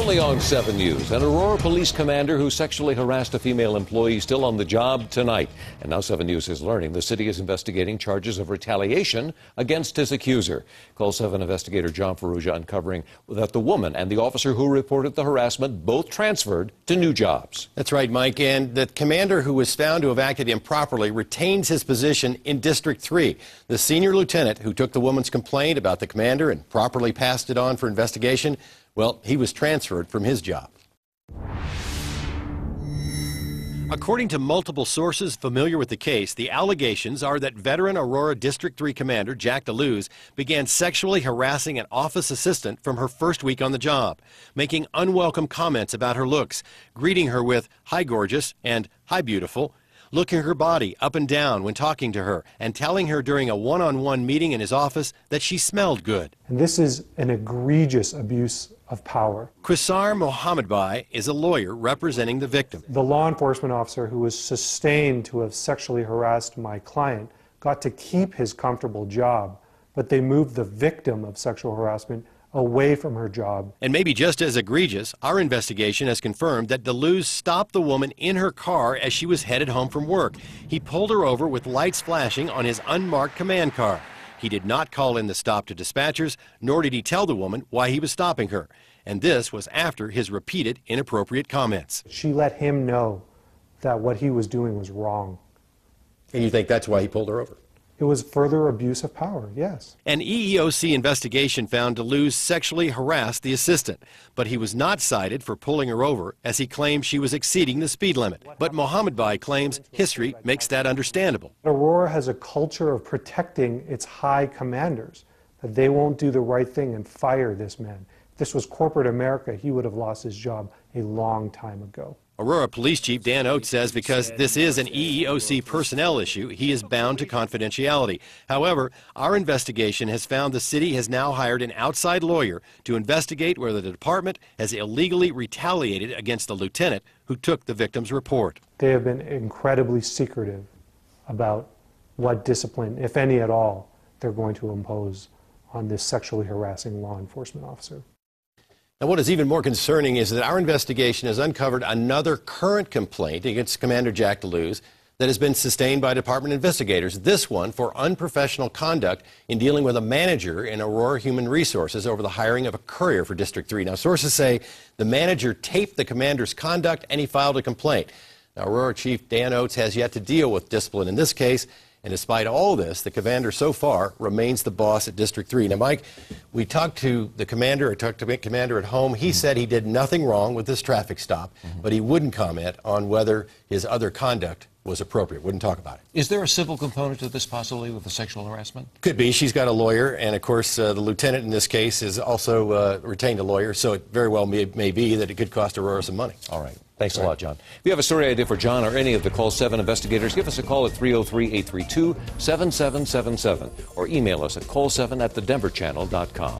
Currently on 7 News, an Aurora police commander who sexually harassed a female employee still on the job tonight. And now 7 News is learning the city is investigating charges of retaliation against his accuser. CALL7 investigator John Ferrugia uncovering that the woman and the officer who reported the harassment both transferred to new jobs. That's right, Mike. And the commander who was found to have acted improperly retains his position in District 3. The senior lieutenant who took the woman's complaint about the commander and properly passed it on for investigation, well, he was transferred from his job. According to multiple sources familiar with the case, the allegations are that veteran Aurora District 3 Commander Jack DeLuz began sexually harassing an office assistant from her first week on the job, making unwelcome comments about her looks, greeting her with "Hi, gorgeous" and "Hi, beautiful," looking her body up and down when talking to her, and telling her during a one-on-one meeting in his office that she smelled good. And this is an egregious abuse of power. Qusar Mohammadbai is a lawyer representing the victim. The law enforcement officer who was sustained to have sexually harassed my client got to keep his comfortable job, but they moved the victim of sexual harassment away from her job. And maybe just as egregious, our investigation has confirmed that DeLuz stopped the woman in her car as she was headed home from work. He pulled her over with lights flashing on his unmarked command car. He did not call in the stop to dispatchers, nor did he tell the woman why he was stopping her. And this was after his repeated inappropriate comments. She let him know that what he was doing was wrong. And you think that's why he pulled her over? It was further abuse of power, yes. An EEOC investigation found DeLuz sexually harassed the assistant, but he was not cited for pulling her over as he claimed she was exceeding the speed limit. But Mohammadbai claims history makes that understandable. Aurora has a culture of protecting its high commanders, that they won't do the right thing and fire this man. If this was corporate America, he would have lost his job a long time ago. Aurora Police Chief Dan Oates says because this is an EEOC personnel issue, he is bound to confidentiality. However, our investigation has found the city has now hired an outside lawyer to investigate whether the department has illegally retaliated against the lieutenant who took the victim's report. They have been incredibly secretive about what discipline, if any at all, they're going to impose on this sexually harassing law enforcement officer. Now, what is even more concerning is that our investigation has uncovered another current complaint against Commander Jack DeLuz that has been sustained by department investigators, this one for unprofessional conduct in dealing with a manager in Aurora Human Resources over the hiring of a courier for District 3. Now, sources say the manager taped the commander's conduct and he filed a complaint. Now, Aurora Chief Dan Oates has yet to deal with discipline in this case. And despite all this, the commander so far remains the boss at District 3. Now, Mike, we talked to the commander, at home. He said he did nothing wrong with this traffic stop, but he wouldn't comment on whether his other conduct was appropriate, wouldn't talk about it. Is there a civil component to this possibly with the sexual harassment? Could be. She's got a lawyer, and of course the lieutenant in this case has also retained a lawyer, so it very well may be that it could cost Aurora some money. All right. Thanks a lot, John. If you have a story idea for John or any of the CALL7 investigators, give us a call at 303-832-7777 or email us at call7@thedenverchannel.com.